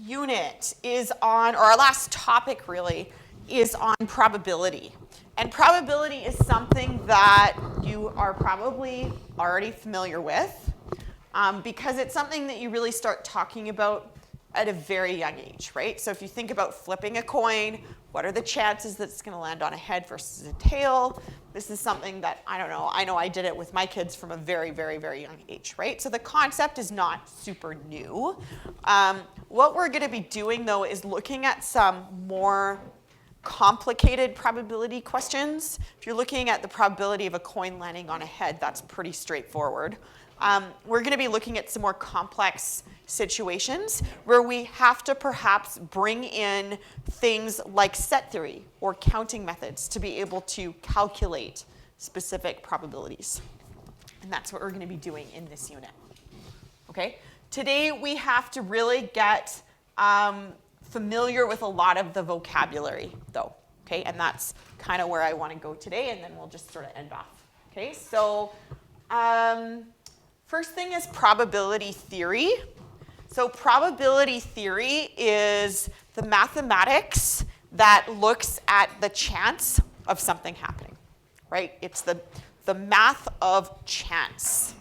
unit is on, or our last topic really, is on probability. And probability is something that you are probably already familiar with because it's something that you really start talking about at a very young age, right? So if you think about flipping a coin, what are the chances that it's going to land on a head versus a tail? This is something that, I know I did it with my kids from a very, very, very young age, right? So the concept is not super new. What we're going to be doing, though, is looking at some more complicated probability questions. If you're looking at the probability of a coin landing on a head, that's pretty straightforward. We're going to be looking at some more complex situations where we have to perhaps bring in things like set theory or counting methods to be able to calculate specific probabilities. And that's what we're going to be doing in this unit. Okay? Today we have to really get familiar with a lot of the vocabulary, though. Okay? And that's kind of where I want to go today, and then we'll just sort of end off. Okay? So first thing is probability theory. So probability theory is the mathematics that looks at the chance of something happening, right? It's the math of chance.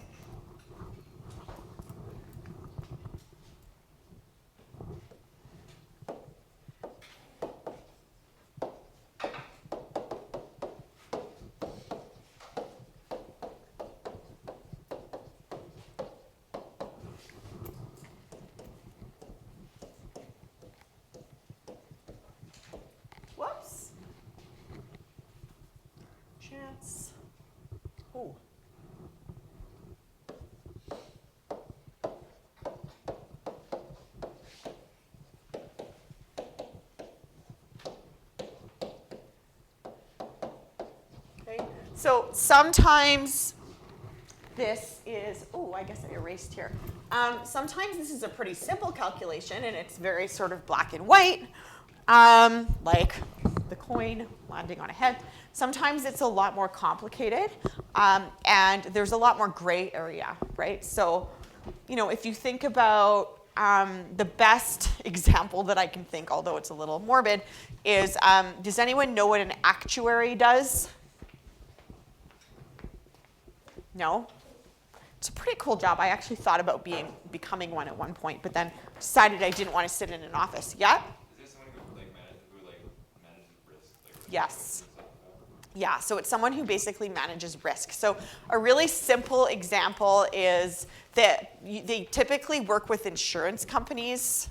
Oh. Okay. So sometimes this is, I guess I erased here. Sometimes this is a pretty simple calculation and it's very sort of black and white, like the coin landing on a head. Sometimes it's a lot more complicated, and there's a lot more gray area, right? So, if you think about the best example that I can think, although it's a little morbid, is does anyone know what an actuary does? No? It's a pretty cool job. I actually thought about becoming one at one point, but then decided I didn't want to sit in an office. Yeah? Is there someone who manages risk? Yes. Yeah, so it's someone who basically manages risk. So a really simple example is that they typically work with insurance companies.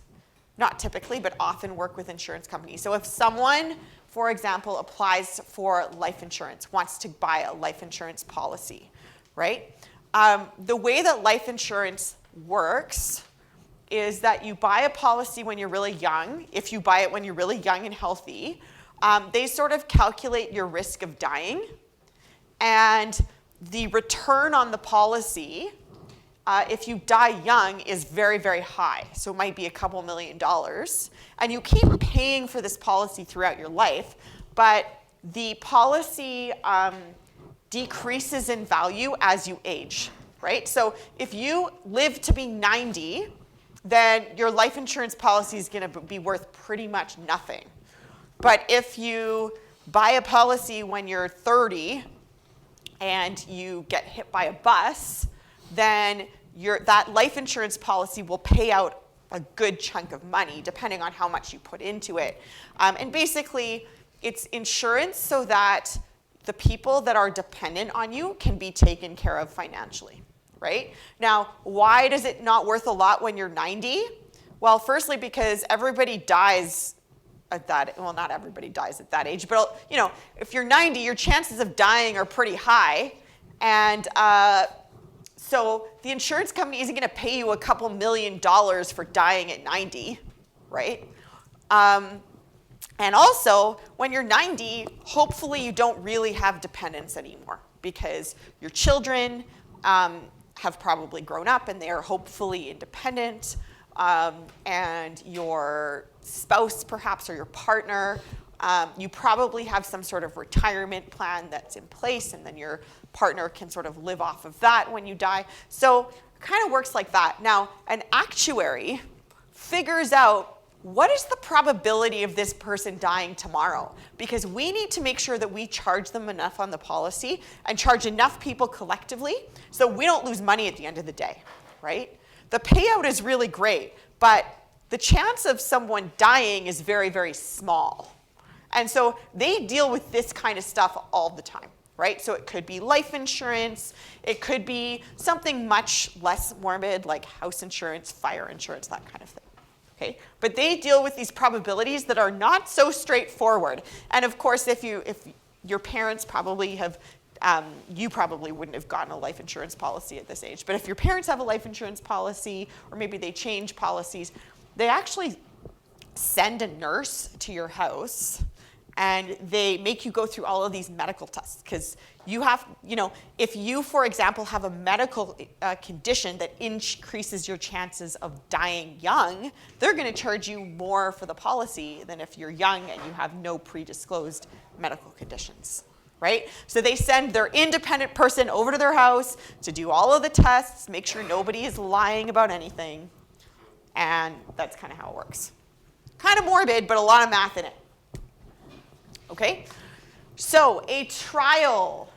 Not typically, but often work with insurance companies. So if someone, for example, applies for life insurance, wants to buy a life insurance policy, right? The way that life insurance works is that you buy a policy when you're really young. If you buy it when you're really young and healthy, they sort of calculate your risk of dying, and the return on the policy, if you die young, is very, very high. So it might be a couple $1 million. And you keep paying for this policy throughout your life, but the policy decreases in value as you age, right? So if you live to be 90, then your life insurance policy is going to be worth pretty much nothing. But if you buy a policy when you're 30 and you get hit by a bus, then that life insurance policy will pay out a good chunk of money depending on how much you put into it. And basically, it's insurance so that the people that are dependent on you can be taken care of financially, right? Now, why is it not worth a lot when you're 90? Well, firstly, because everybody dies at that, well, not everybody dies at that age, but if you're 90, your chances of dying are pretty high. And so the insurance company isn't going to pay you a couple $1 million for dying at 90, right? And also, when you're 90, hopefully you don't really have dependents anymore because your children have probably grown up and they are hopefully independent. And your spouse, perhaps, or your partner, you probably have some sort of retirement plan that's in place, and then your partner can sort of live off of that when you die. So it kind of works like that. Now, an actuary figures out what is the probability of this person dying tomorrow? Because we need to make sure that we charge them enough on the policy and charge enough people collectively so we don't lose money at the end of the day, right? The payout is really great, but the chance of someone dying is very, very small. And so they deal with this kind of stuff all the time, right? So it could be life insurance, it could be something much less morbid like house insurance, fire insurance, that kind of thing. Okay? But they deal with these probabilities that are not so straightforward. And of course, if your parents probably have, you probably wouldn't have gotten a life insurance policy at this age, but if your parents have a life insurance policy, or maybe they change policies, they actually send a nurse to your house and they make you go through all of these medical tests because you have, if you, for example, have a medical condition that increases your chances of dying young, they're going to charge you more for the policy than if you're young and you have no predisclosed medical conditions, right? So they send their independent person over to their house to do all of the tests, make sure nobody is lying about anything, and that's kind of how it works. Kind of morbid, but a lot of math in it. Okay? So a trial.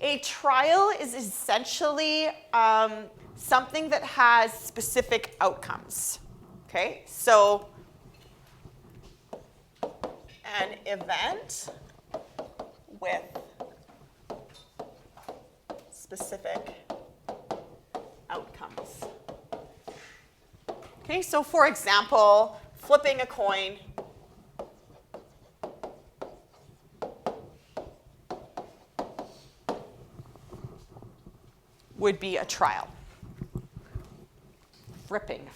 A trial is essentially something that has specific outcomes. Okay? So an event with specific outcomes. Okay, so for example, flipping a coin would be a trial. Flipping.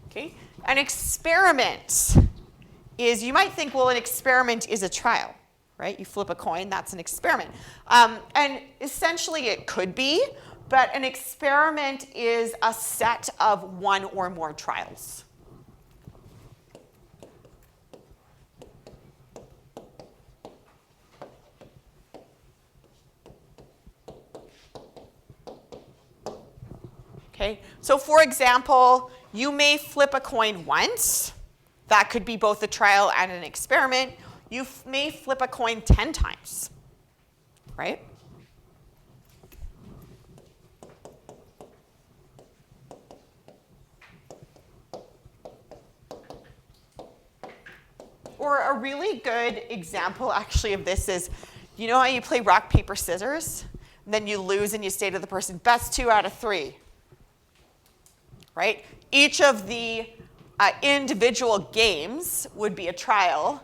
Okay, an experiment is, you might think, well, an experiment is a trial, right? You flip a coin, that's an experiment. And essentially it could be, but an experiment is a set of one or more trials. Okay, so for example, you may flip a coin once. That could be both a trial and an experiment. You may flip a coin 10 times, right? Or a really good example actually of this is, you know how you play rock, paper, scissors? And then you lose and you say to the person, best 2 out of 3. Right? Each of the individual games would be a trial.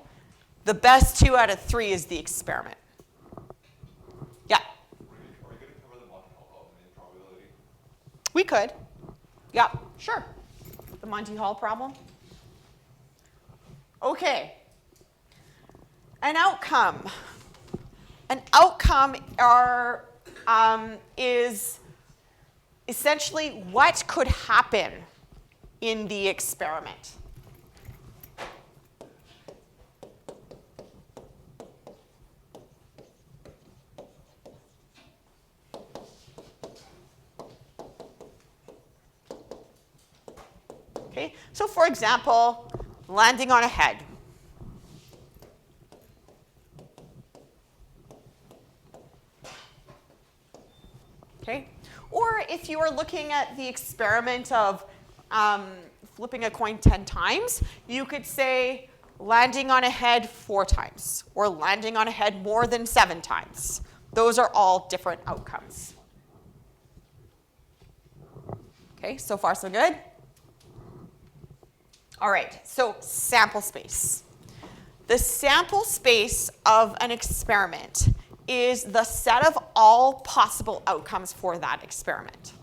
The best 2 out of 3 is the experiment. Yeah? Are we going to cover the Monty Hall probability? We could. Yeah, sure. The Monty Hall problem. Okay. An outcome. An outcome is essentially what could happen in the experiment. Okay, so for example, landing on a head. Okay, or if you are looking at the experiment of flipping a coin 10 times, you could say landing on a head 4 times, or landing on a head more than 7 times. Those are all different outcomes. Okay, so far so good? All right, so sample space. The sample space of an experiment is the set of all possible outcomes for that experiment.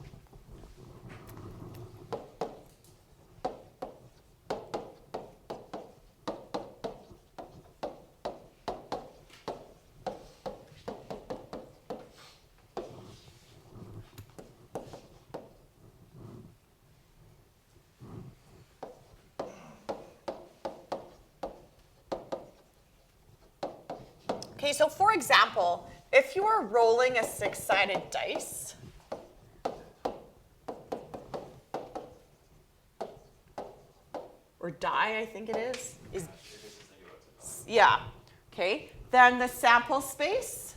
Okay, so for example, if you are rolling a 6-sided dice, or die, I think it is If it's just like about to yeah, okay. Then the sample space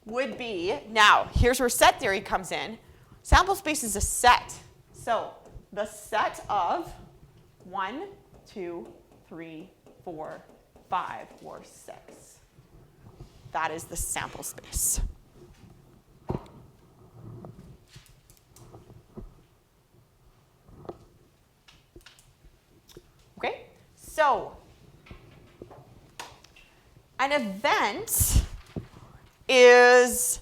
would be, now, here's where set theory comes in. Sample space is a set. So the set of 1, 2, 3, 4, 5, or 6. That is the sample space. Okay, so an event is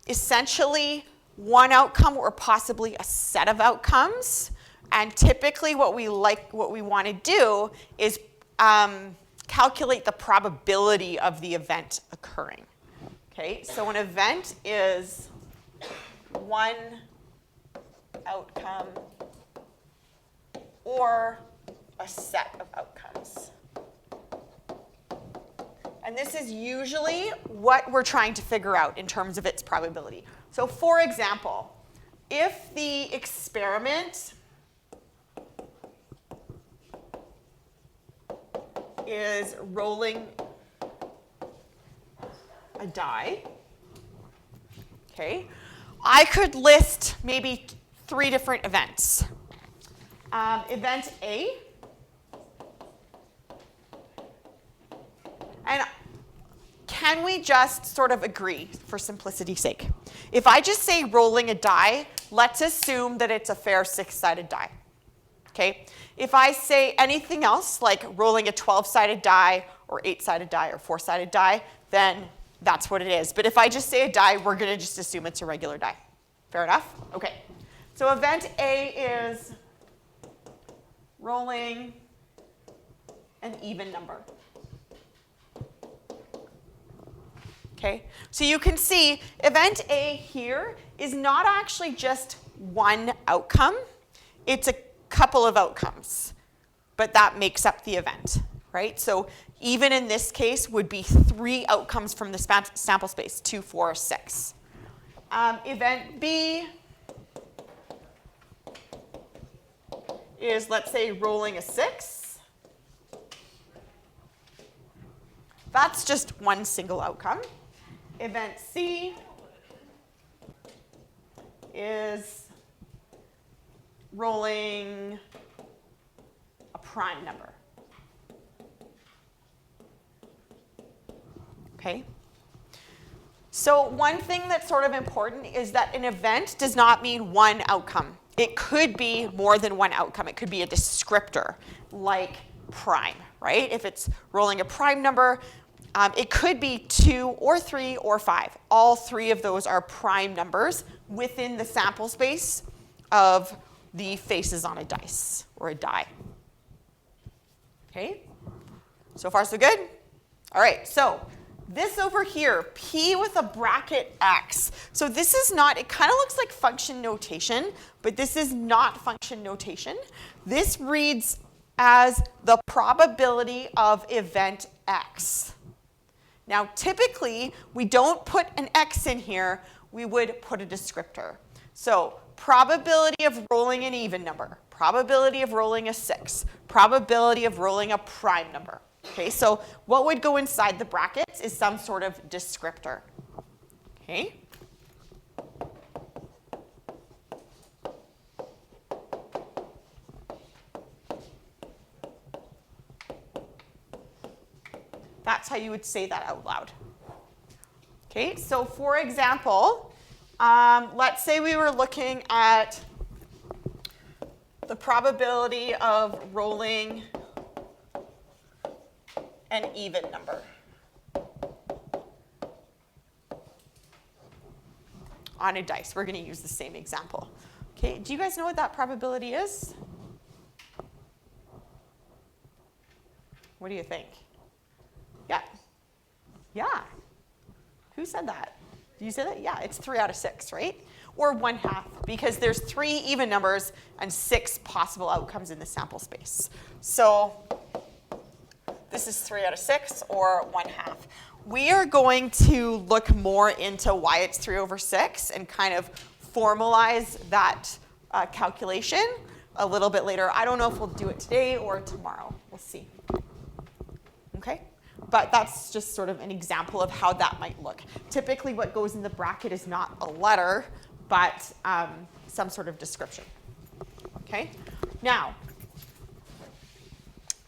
essentially one outcome or possibly a set of outcomes. And typically what we want to do is calculate the probability of the event occurring. Okay, so an event is one outcome or a set of outcomes. And this is usually what we're trying to figure out in terms of its probability. So for example, if the experiment is rolling a die, okay, I could list maybe 3 different events. Event A, and can we just sort of agree for simplicity's sake? If I just say rolling a die, let's assume that it's a fair 6-sided die. Okay? If I say anything else, like rolling a 12-sided die or 8-sided die or 4-sided die, then that's what it is. But if I just say a die, we're going to just assume it's a regular die. Fair enough? Okay. So event A is rolling an even number. Okay, so you can see event A here is not actually just one outcome. It's a couple of outcomes, but that makes up the event, right? So even in this case would be 3 outcomes from the sample space, 2, 4, 6. Event B is, let's say, rolling a 6. That's just one single outcome. Event C is rolling a prime number. Okay? So one thing that's sort of important is that an event does not mean one outcome. It could be more than one outcome. It could be a descriptor, like prime, right? If it's rolling a prime number, it could be 2 or 3 or 5. All 3 of those are prime numbers within the sample space of the faces on a dice or a die. Okay? So far, so good? All right, so this over here, P with a bracket X. So this is not, it kind of looks like function notation, but this is not function notation. This reads as the probability of event X. Now, typically, we don't put an X in here, we would put a descriptor. So probability of rolling an even number, probability of rolling a 6, probability of rolling a prime number. Okay, so what would go inside the brackets is some sort of descriptor. Okay? That's how you would say that out loud. Okay, so for example, let's say we were looking at the probability of rolling an even number on a dice. We're going to use the same example. Okay, do you guys know what that probability is? What do you think? Yeah. Yeah. Who said that? Did you say that? Yeah, it's 3 out of 6, right? Or 1/2, because there's 3 even numbers and 6 possible outcomes in the sample space. So this is 3 out of 6 or 1/2. We are going to look more into why it's 3 over 6 and kind of formalize that calculation a little bit later. I don't know if we'll do it today or tomorrow. We'll see. Okay? But that's just sort of an example of how that might look. Typically what goes in the bracket is not a letter, but some sort of description. Okay? Now,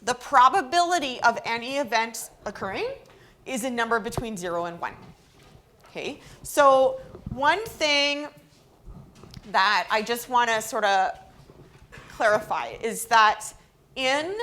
the probability of any event occurring is a number between 0 and 1. Okay? So one thing that I just want to sort of clarify is that in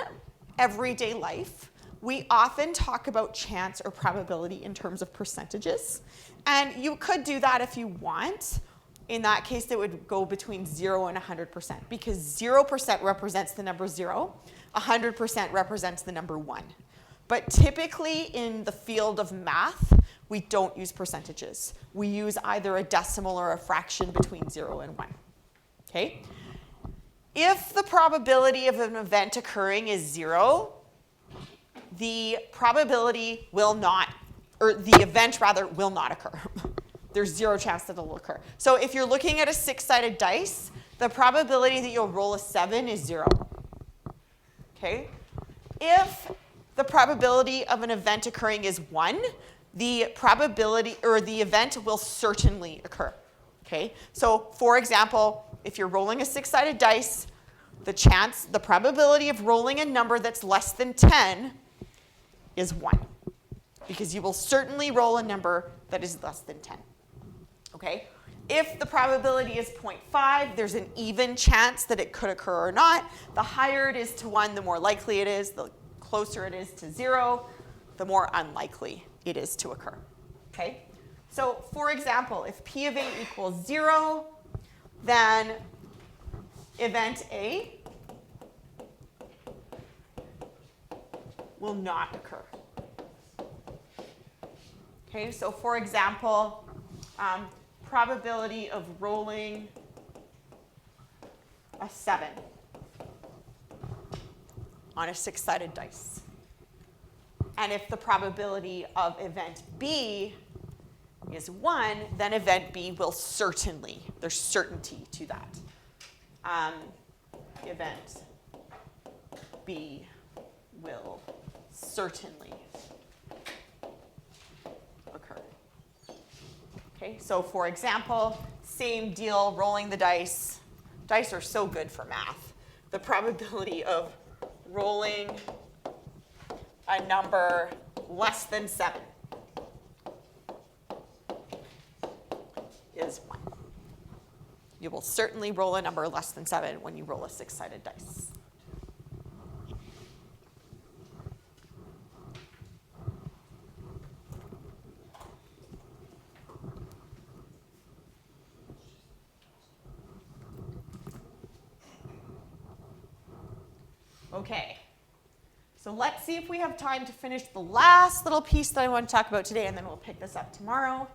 everyday life, we often talk about chance or probability in terms of percentages. And you could do that if you want. In that case, it would go between 0 and 100%, because 0% represents the number 0, 100% represents the number 1. But typically in the field of math, we don't use percentages. We use either a decimal or a fraction between 0 and 1. Okay? If the probability of an event occurring is 0, the probability will not, or the event rather, will not occur. There's 0 chance that it will occur. So if you're looking at a 6-sided dice, the probability that you'll roll a 7 is 0. Okay? If the probability of an event occurring is 1, the probability or the event will certainly occur. Okay? So for example, if you're rolling a 6-sided dice, the probability of rolling a number that's less than 10 is 1, because you will certainly roll a number that is less than 10. Okay? If the probability is 0.5, there's an even chance that it could occur or not. The higher it is to 1, the more likely it is. The closer it is to 0, the more unlikely it is to occur. Okay? So for example, if P of A equals 0, then event A will not occur. Okay, so for example, probability of rolling a 7 on a 6-sided dice. And if the probability of event B is 1, then event B will certainly, there's certainty to that. Event B will certainly occur. Okay, so for example, same deal, rolling the dice. Dice are so good for math. The probability of rolling a number less than 7 is 1. You will certainly roll a number less than 7 when you roll a 6-sided dice. Okay, so let's see if we have time to finish the last little piece that I want to talk about today, and then we'll pick this up tomorrow.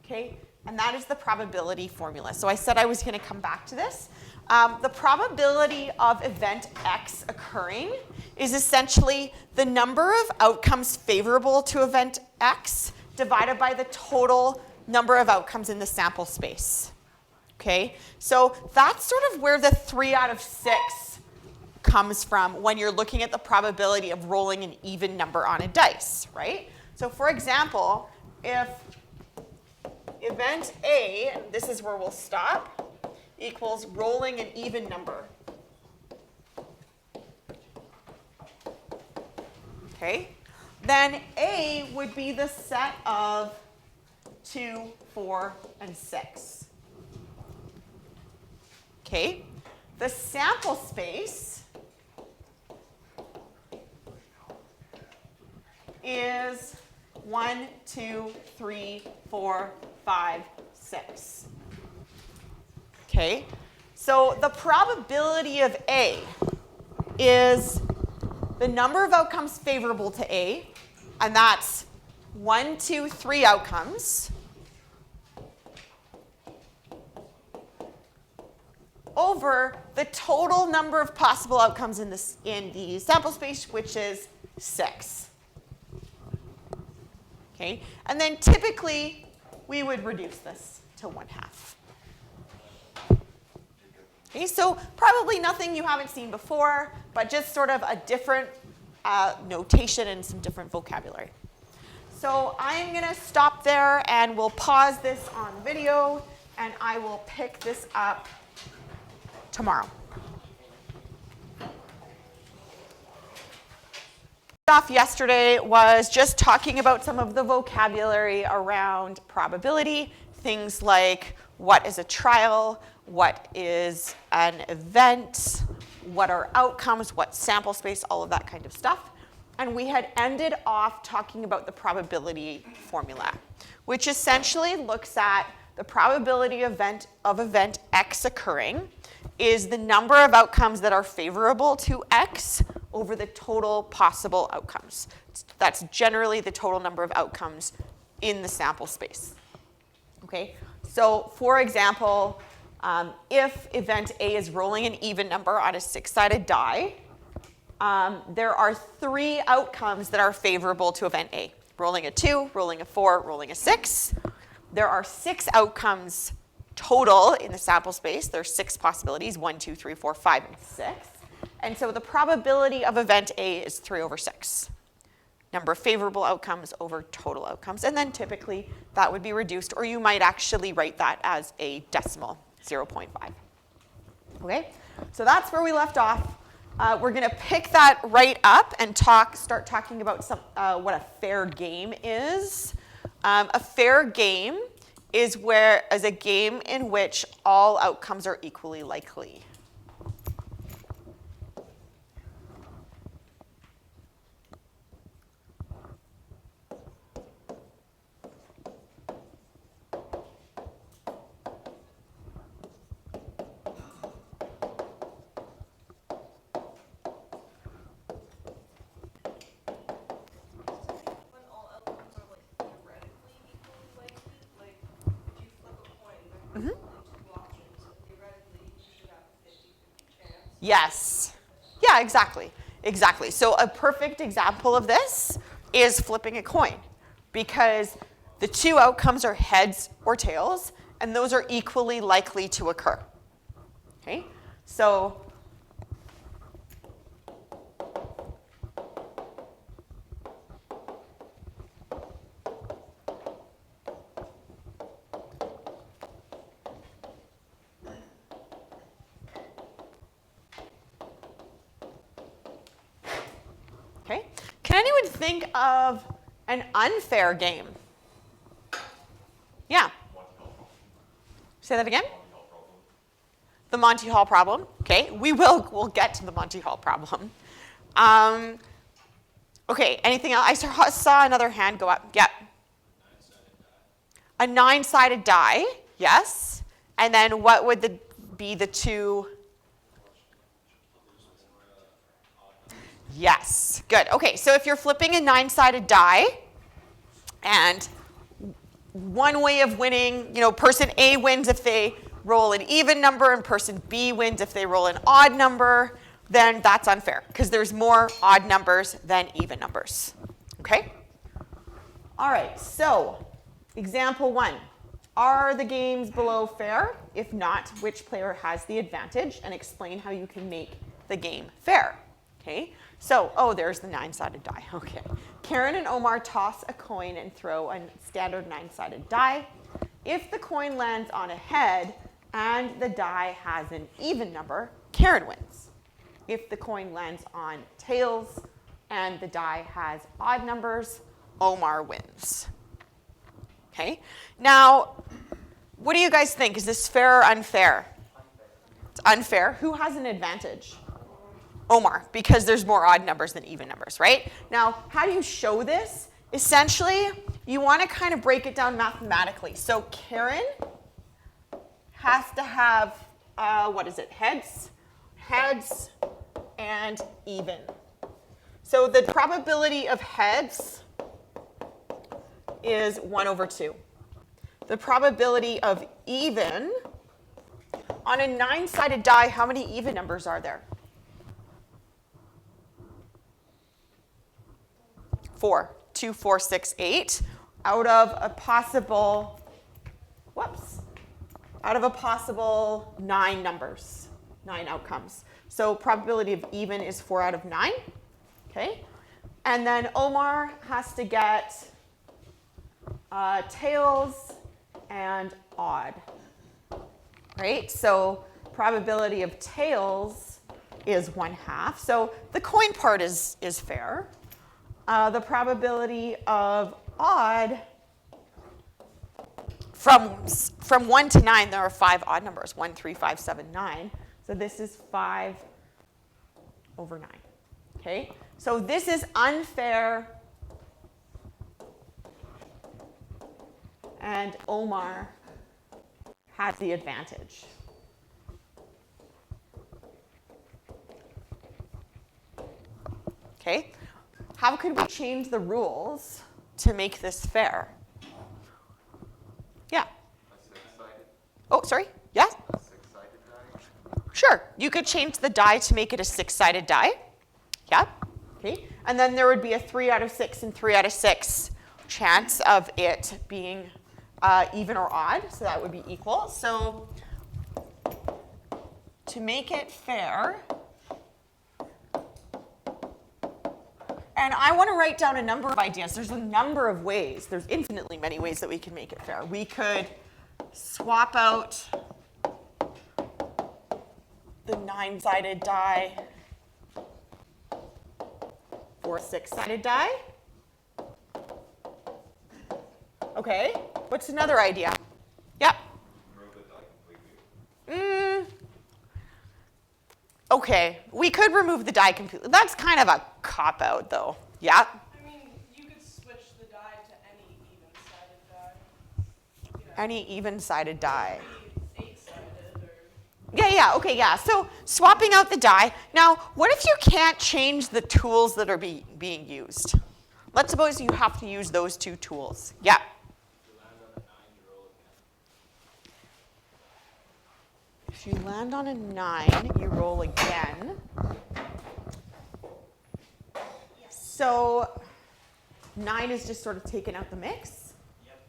Okay, and that is the probability formula. So I said I was going to come back to this. The probability of event X occurring is essentially the number of outcomes favorable to event X divided by the total number of outcomes in the sample space. Okay, so that's sort of where the 3 out of 6 comes from when you're looking at the probability of rolling an even number on a dice, right? So for example, if event A, and this is where we'll stop, equals rolling an even number. Okay, then A would be the set of 2, 4, and 6. Okay, the sample space is 1, 2, 3, 4, 5, 6. Okay, so the probability of A is the number of outcomes favorable to A, and that's 1, 2, 3 outcomes, over the total number of possible outcomes in the sample space, which is 6. Okay, and then typically we would reduce this to 1/2. Okay, so probably nothing you haven't seen before, but just sort of a different notation and some different vocabulary. So I'm going to stop there and we'll pause this on video and I will pick this up tomorrow. Off yesterday was just talking about some of the vocabulary around probability, things like what is a trial, what is an event, what are outcomes, what sample space, all of that kind of stuff. And we had ended off talking about the probability formula, which essentially looks at the probability of event X occurring is the number of outcomes that are favorable to X over the total possible outcomes. That's generally the total number of outcomes in the sample space. Okay, so for example, if event A is rolling an even number on a 6-sided die, there are 3 outcomes that are favorable to event A. Rolling a 2, rolling a 4, rolling a 6. There are 6 outcomes total in the sample space. There are 6 possibilities, 1, 2, 3, 4, 5, and 6. And so the probability of event A is 3/6. Number of favorable outcomes over total outcomes. And then typically that would be reduced, or you might actually write that as a decimal, 0.5. Okay, so that's where we left off. We're going to pick that right up and start talking about what a fair game is. A fair game is a game in which all outcomes are equally likely. Yes. Yeah, exactly. Exactly. So a perfect example of this is flipping a coin, because the 2 outcomes are heads or tails, and those are equally likely to occur. Okay? So okay. Can anyone think of an unfair game? Yeah. Say that again? The Monty Hall problem. Okay, we'll get to the Monty Hall problem. Okay, anything else? I saw another hand go up. Yeah. A 9-sided die. Yes. And then what would be the 2? Yes, good. Okay, so if you're flipping a 9-sided die, and one way of winning, person A wins if they roll an even number, and person B wins if they roll an odd number, then that's unfair, because there's more odd numbers than even numbers. Okay? All right, so example 1. Are the games below fair? If not, which player has the advantage? And explain how you can make the game fair. Okay? So, there's the 9-sided die. Okay. Karen and Omar toss a coin and throw a standard 9-sided die. If the coin lands on a head and the die has an even number, Karen wins. If the coin lands on tails and the die has odd numbers, Omar wins. Okay? Now, what do you guys think? Is this fair or unfair? It's unfair. Who has an advantage? Omar, because there's more odd numbers than even numbers, right? Now, how do you show this? Essentially, you want to kind of break it down mathematically. So Karen has to have, heads and even. So the probability of heads is 1/2. The probability of even, on a 9-sided die, how many even numbers are there? 4, 2, 4, 6, 8 out of a possible, out of a possible 9 numbers, 9 outcomes. So probability of even is 4 out of 9, okay? And then Omar has to get tails and odd, right? So probability of tails is 1/2. So the coin part is fair. The probability of odd, from 1 to 9, there are 5 odd numbers, 1, 3, 5, 7, 9. So this is 5 over 9, okay? So this is unfair, and Omar has the advantage. Okay, how could we change the rules to make this fair? Yeah. A six-sided, Oh, sorry. Yeah. a six-sided die. Sure. You could change the die to make it a 6-sided die. Yeah. Okay. And then there would be a 3 out of 6 and 3 out of 6 chance of it being even or odd. So that would be equal. So to make it fair, and I want to write down a number of ideas. There's a number of ways. There's infinitely many ways that we can make it fair. We could swap out the 9-sided die for a 6-sided die. Okay, what's another idea? Yep. Remove the die completely. Okay, we could remove the die completely. That's kind of a cop-out, though. Yeah? I mean, you could switch the die to any even-sided die. You know, Any even-sided die. maybe 8-sided or... Yeah, okay, yeah. So swapping out the die. Now, what if you can't change the tools that are being used? Let's suppose you have to use those 2 tools. Yeah. If you land on a 9, you roll again. So 9 is just sort of taken out the mix? Yep.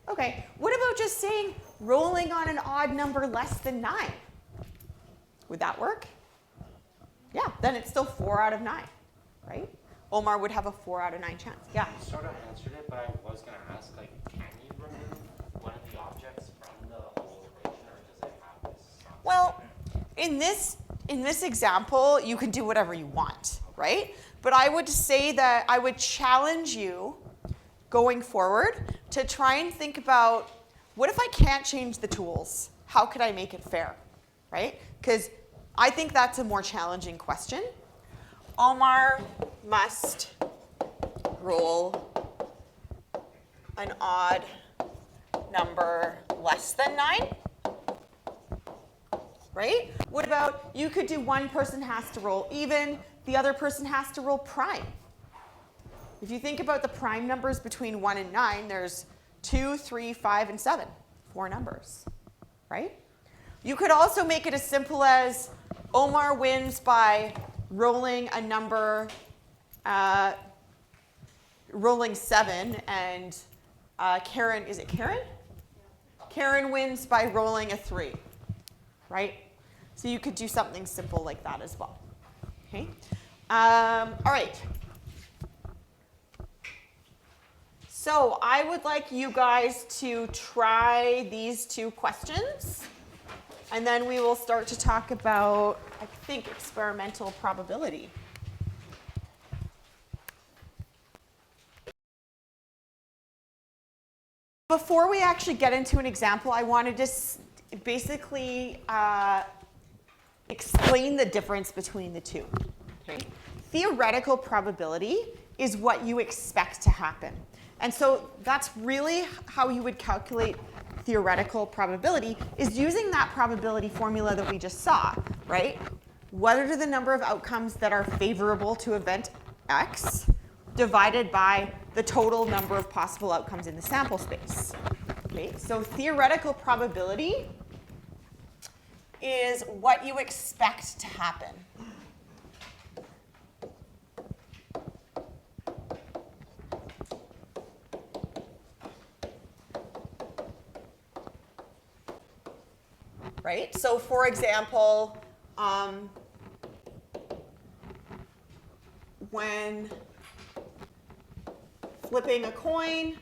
Okay, what about just saying rolling on an odd number less than 9? Would that work? Yeah, then it's still 4 out of 9, right? Omar would have a 4 out of 9 chance. Yeah. You sort of answered it, but I was going to ask, like, can you remove one of the objects from the whole equation, or does it have this? Well, in this example, you can do whatever you want, right? But I would say that I would challenge you going forward to try and think about, what if I can't change the tools? How could I make it fair, right? Because I think that's a more challenging question. Omar must roll an odd number less than 9. Right? What about, you could do one person has to roll even, the other person has to roll prime. If you think about the prime numbers between 1 and 9, there's 2, 3, 5, and 7, 4 numbers, right? You could also make it as simple as Omar wins by rolling a number, rolling 7, and Karen, is it Karen? Karen wins by rolling a 3, right? So you could do something simple like that as well. Okay. All right. So I would like you guys to try these 2 questions, and then we will start to talk about, I think, experimental probability. Before we actually get into an example, I wanted to basically explain the difference between the 2. Okay? Theoretical probability is what you expect to happen. And so that's really how you would calculate theoretical probability, is using that probability formula that we just saw, right? What are the number of outcomes that are favorable to event X divided by the total number of possible outcomes in the sample space? Okay, so theoretical probability is what you expect to happen. right? So for example, when flipping a coin,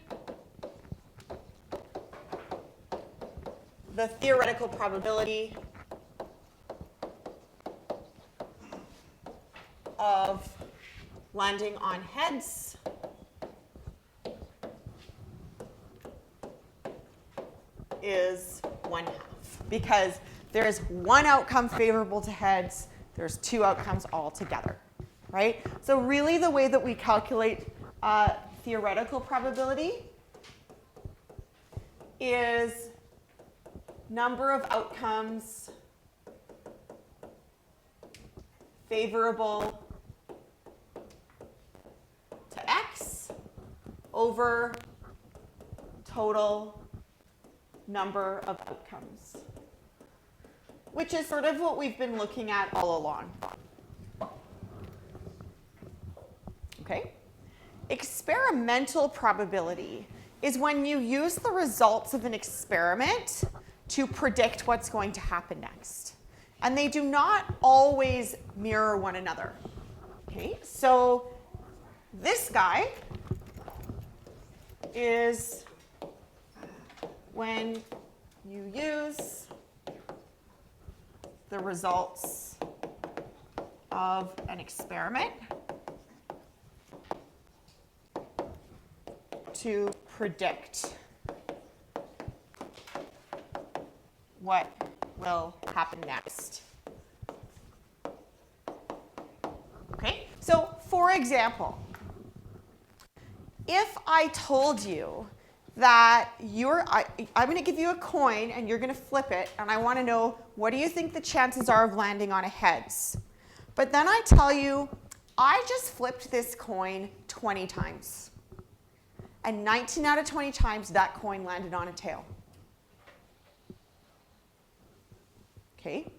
the theoretical probability of landing on heads is 1/2, because there's one outcome favorable to heads, there's two outcomes altogether, right? So really the way that we calculate theoretical probability is number of outcomes favorable to X over total number of outcomes, which is sort of what we've been looking at all along. Okay? Experimental probability is when you use the results of an experiment to predict what's going to happen next. And they do not always mirror one another. Okay? So this guy is when you use the results of an experiment to predict what will happen next. Okay, so for example, if I told you that I'm going to give you a coin and you're going to flip it, and I want to know what do you think the chances are of landing on a heads. But then I tell you, I just flipped this coin 20 times. And 19 out of 20 times that coin landed on a tail. Okay?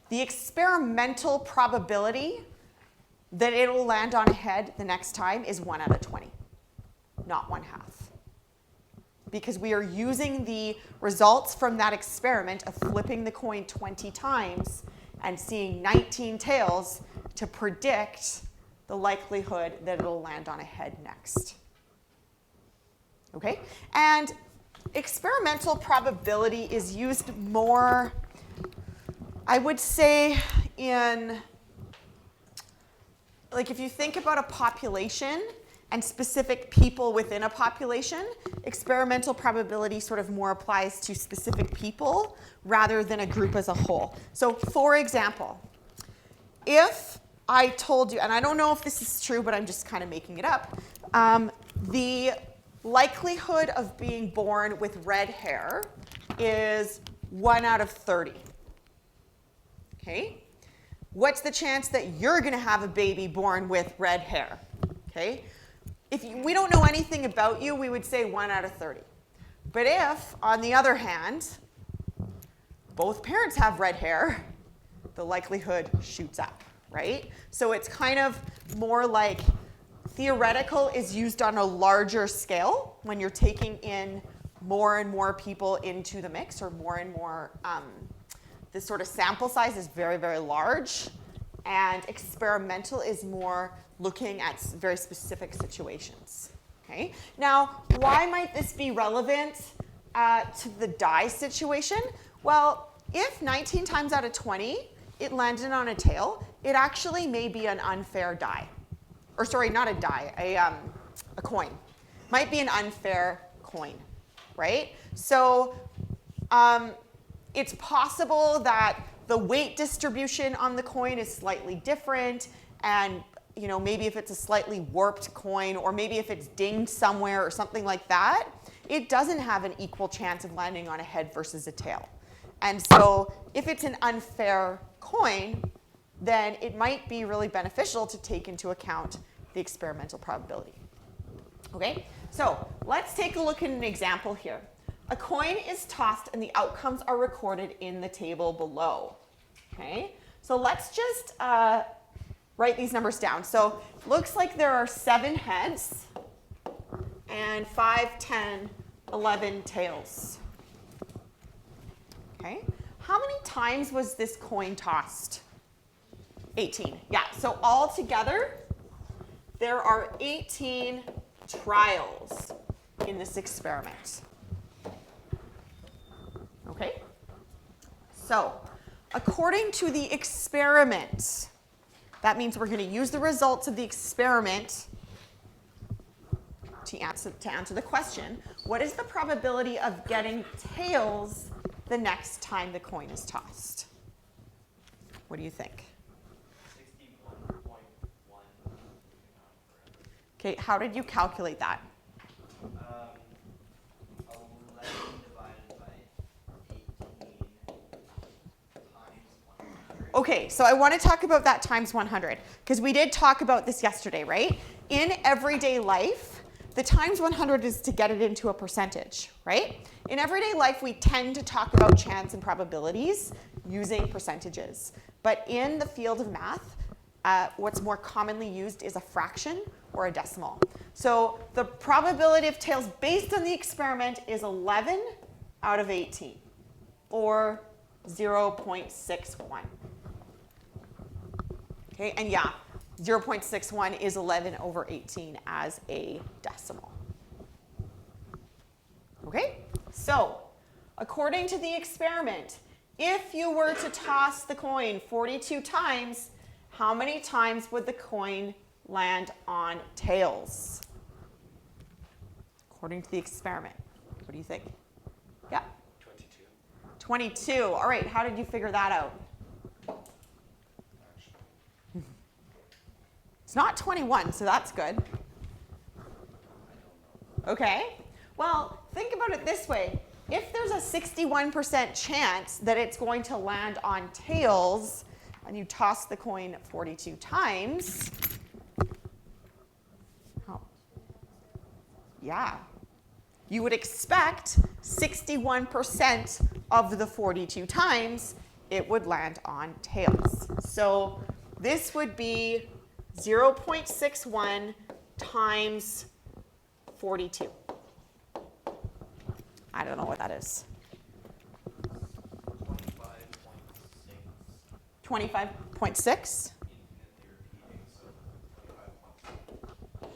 The experimental probability that it'll land on a head the next time is 1 out of 20, not 1/2. Because we are using the results from that experiment of flipping the coin 20 times and seeing 19 tails to predict the likelihood that it'll land on a head next. Okay? And experimental probability is used more, I would say, in, like if you think about a population and specific people within a population, experimental probability sort of more applies to specific people rather than a group as a whole. So for example, if I told you, and I don't know if this is true, but I'm just kind of making it up, the likelihood of being born with red hair is 1 out of 30. Okay? What's the chance that you're going to have a baby born with red hair? Okay? If we don't know anything about you, we would say 1 out of 30. But if, on the other hand, both parents have red hair, the likelihood shoots up, right? So it's kind of more like theoretical is used on a larger scale when you're taking in more and more people into the mix, or more and more, this sort of sample size is very, very large. And experimental is more looking at very specific situations. Okay? Now, why might this be relevant to the die situation? Well, if 19 times out of 20 it landed on a tail, it actually may be an unfair die. Or sorry, not a die, a coin. Might be an unfair coin, right? So it's possible that the weight distribution on the coin is slightly different, and maybe if it's a slightly warped coin, or maybe if it's dinged somewhere or something like that, it doesn't have an equal chance of landing on a head versus a tail. And so if it's an unfair coin, then it might be really beneficial to take into account the experimental probability. Okay, so let's take a look at an example here. A coin is tossed and the outcomes are recorded in the table below. Okay, so let's just write these numbers down. So it looks like there are 7 heads and 5, 10, 11 tails. Okay, How many times was this coin tossed? 18. Yeah, so all together, there are 18 trials in this experiment. Okay? So, according to the experiment, that means we're going to use the results of the experiment to answer the question, what is the probability of getting tails the next time the coin is tossed? What do you think? 61.1. Okay, how did you calculate that? 11 divided by 18 times 100. Okay, so I want to talk about that times 100, because we did talk about this yesterday, right? In everyday life, the times 100 is to get it into a percentage, right? In everyday life, we tend to talk about chance and probabilities using percentages. But in the field of math, what's more commonly used is a fraction or a decimal. So the probability of tails based on the experiment is 11 out of 18, or 0.61. Okay, and yeah, 0.61 is 11 over 18 as a decimal. Okay, so according to the experiment, if you were to toss the coin 42 times, how many times would the coin land on tails? According to the experiment. What do you think? Yeah? 22. 22. All right, how did you figure that out? It's not 21, so that's good. Okay. Well, think about it this way. If there's a 61% chance that it's going to land on tails, and you toss the coin 42 times, yeah, you would expect 61% of the 42 times it would land on tails. So this would be 0.61 times 42. I don't know what that is. 25.6. 25.6? Infinitely repeating, so 25.6.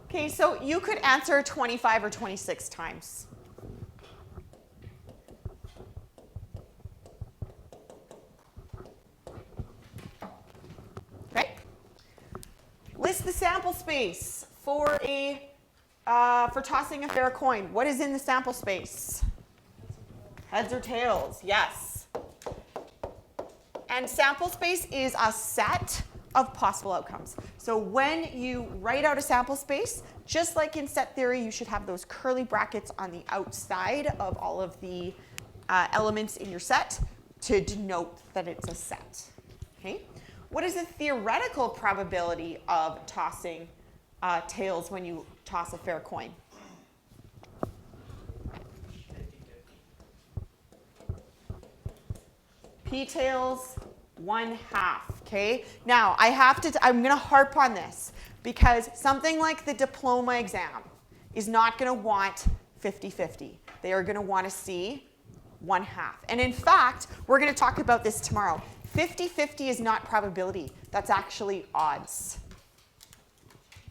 Okay, so you could answer 25 or 26 times. Okay. List the sample space for for tossing a fair coin. What is in the sample space? Heads or tails? Yes. And sample space is a set of possible outcomes. So when you write out a sample space, just like in set theory, you should have those curly brackets on the outside of all of the elements in your set to denote that it's a set. Okay? What is the theoretical probability of tossing tails when you toss a fair coin? 50-50. P-tails, 1/2, okay? Now, I'm gonna harp on this because something like the diploma exam is not gonna want 50-50. They are gonna wanna see 1/2. And in fact, we're gonna talk about this tomorrow. 50-50 is not probability, that's actually odds.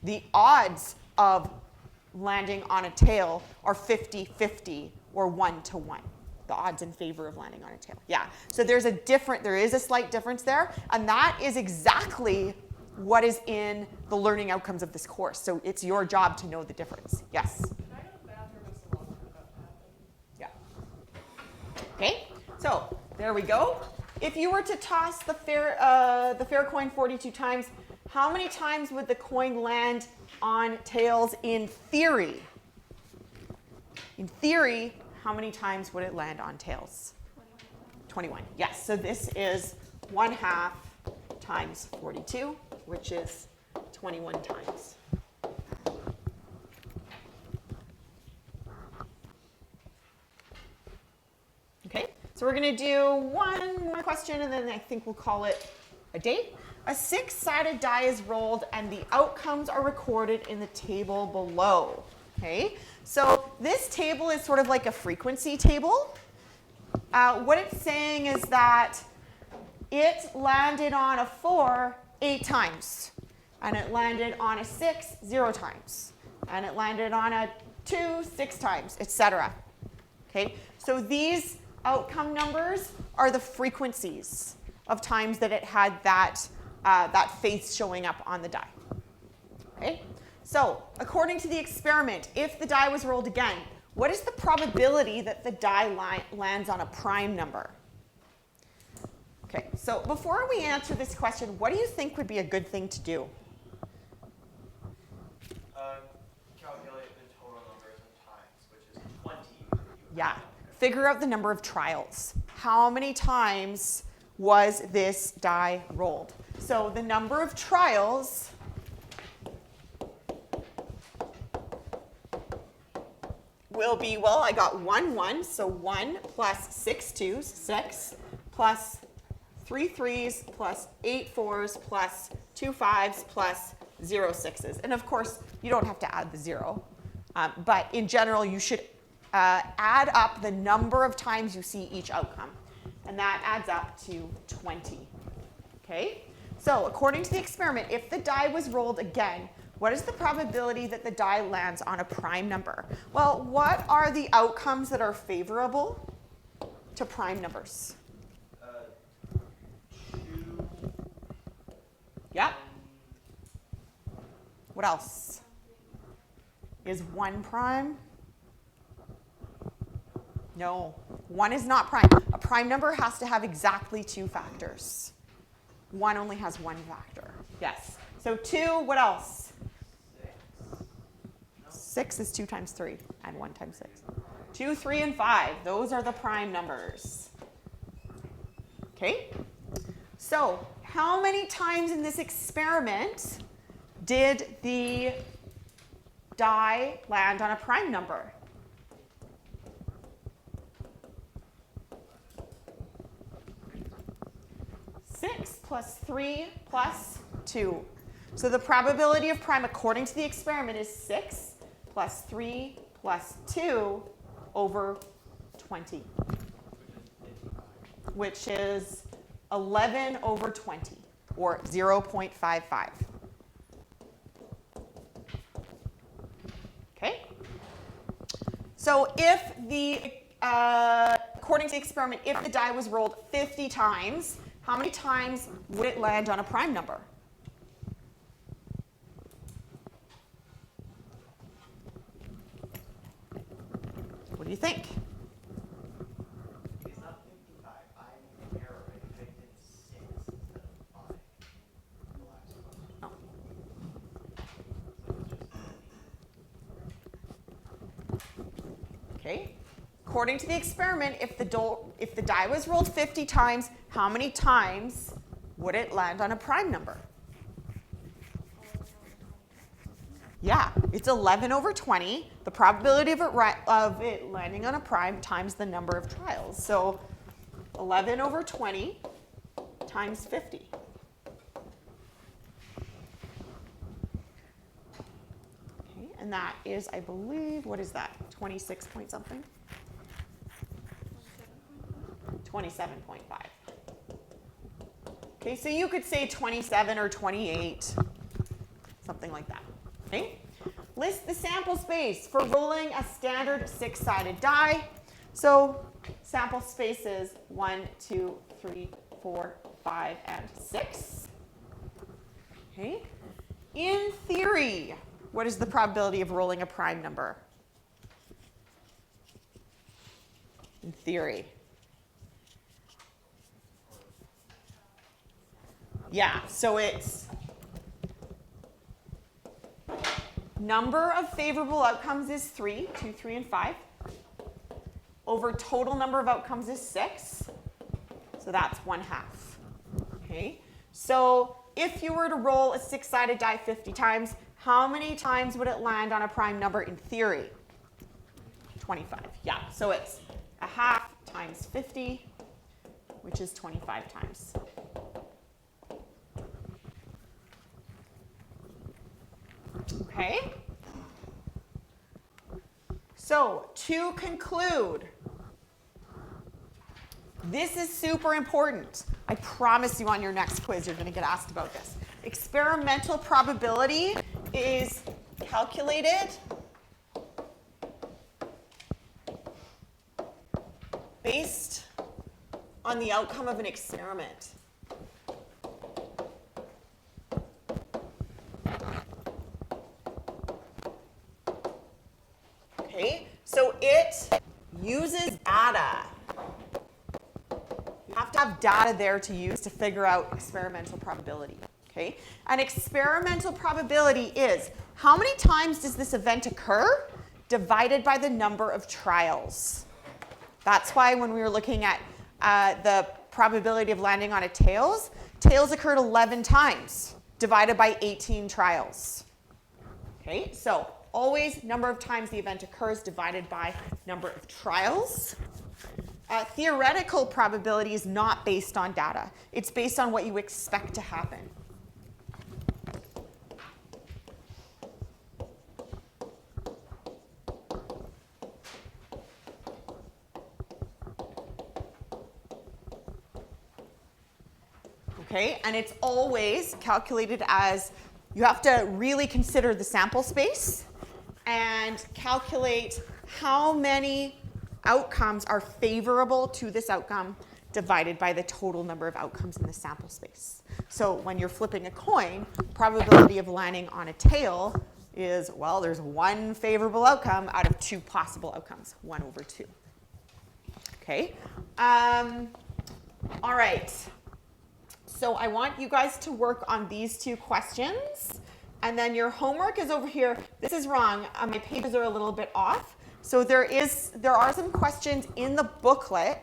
The odds of landing on a tail are 50-50 or 1-to-1. The odds in favor of landing on a tail. Yeah, so there is a slight difference there, and that is exactly what is in the learning outcomes of this course. So it's your job to know the difference. Yes? Can I go to the bathroom? It's a long time about to happen. Yeah. Okay, so there we go. If you were to toss the fair coin 42 times, how many times would the coin land on tails in theory? In theory, how many times would it land on tails? 21. Yes, so this is 1/2 times 42, which is 21 times. Okay, so we're going to do one more question, and then I think we'll call it a day. A 6-sided die is rolled, and the outcomes are recorded in the table below. Okay, so this table is sort of like a frequency table. what it's saying is that it landed on a 4 8 times, and it landed on a 6 0 times, and it landed on a 2 6 times, etc. Okay, so these outcome numbers are the frequencies of times that it had that, that face showing up on the die. Okay, so according to the experiment, if the die was rolled again, what is the probability that the die lands on a prime number? Okay, so before we answer this question, what do you think would be a good thing to do? Calculate the total numbers of times, which is 20. Yeah, figure out the number of trials. How many times was this die rolled? So the number of trials will be, well, I got 1 1, so 1 plus 6 2s, 6, plus 3 3s, plus 8 4s, plus 2 5s, plus 0 6s. And of course, you don't have to add the 0. But in general, you should add up the number of times you see each outcome. And that adds up to 20. Okay? So according to the experiment, if the die was rolled again, what is the probability that the die lands on a prime number? Well, what are the outcomes that are favorable to prime numbers? 2. Yep. What else? Is 1 prime? No, 1 is not prime. A prime number has to have exactly 2 factors. 1 only has 1 factor. Yes. So 2, what else? 6 is 2 times 3, and 1 times 6. 2, 3, and 5. Those are the prime numbers. Okay? So how many times in this experiment did the die land on a prime number? 6 plus 3 plus 2. So the probability of prime according to the experiment is 6 plus 3 plus 2 over 20, which is 11 over 20, or 0.55. Okay? So if the, according to the experiment, if the die was rolled 50 times, how many times would it land on a prime number? What do you think? It's not 55. I'm in error. I typed in 6 instead of 5 in the last question. Oh. So it's just Okay. According to the experiment, if the die was rolled 50 times, how many times would it land on a prime number? Yeah, it's 11 over 20. The probability of it landing on a prime times the number of trials. So 11 over 20 times 50. Okay, and that is, I believe, what is that? 26 point something? 27.5. Okay, so you could say 27 or 28, something like that. Okay? List the sample space for rolling a standard 6-sided die. So sample space is 1, 2, 3, 4, 5, and 6. Okay? In theory, what is the probability of rolling a prime number? In theory. Yeah, so it's number of favorable outcomes is 3, 2, 3, and 5. Over total number of outcomes is 6. So that's 1/2. Okay? So if you were to roll a 6-sided die 50 times, how many times would it land on a prime number in theory? 25. Yeah, so it's 1/2 times 50, which is 25 times. Okay? So to conclude, This is super important. I promise you on your next quiz, you're going to get asked about this. Experimental probability is calculated based on the outcome of an experiment. Okay, so it uses data. You have to have data there to use to figure out experimental probability. Okay, an experimental probability is how many times does this event occur divided by the number of trials. That's why when we were looking at the probability of landing on a tails occurred 11 times divided by 18 trials. Okay, so always number of times the event occurs divided by number of trials. Theoretical probability is not based on data. It's based on what you expect to happen. Okay, and it's always calculated as, you have to really consider the sample space and calculate how many outcomes are favorable to this outcome divided by the total number of outcomes in the sample space. So when you're flipping a coin, probability of landing on a tail is, well, there's one favorable outcome out of two possible outcomes, 1/2. Okay, all right. So I want you guys to work on these two questions. And then your homework is over here. This is wrong. My pages are a little bit off. So there are some questions in the booklet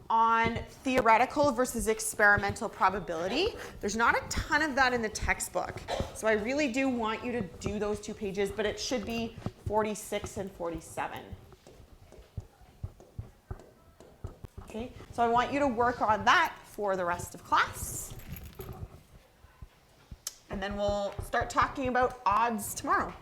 on theoretical versus experimental probability. There's not a ton of that in the textbook. So I really do want you to do those 2 pages, but it should be 46 and 47. Okay, so I want you to work on that for the rest of class. And then we'll start talking about odds tomorrow.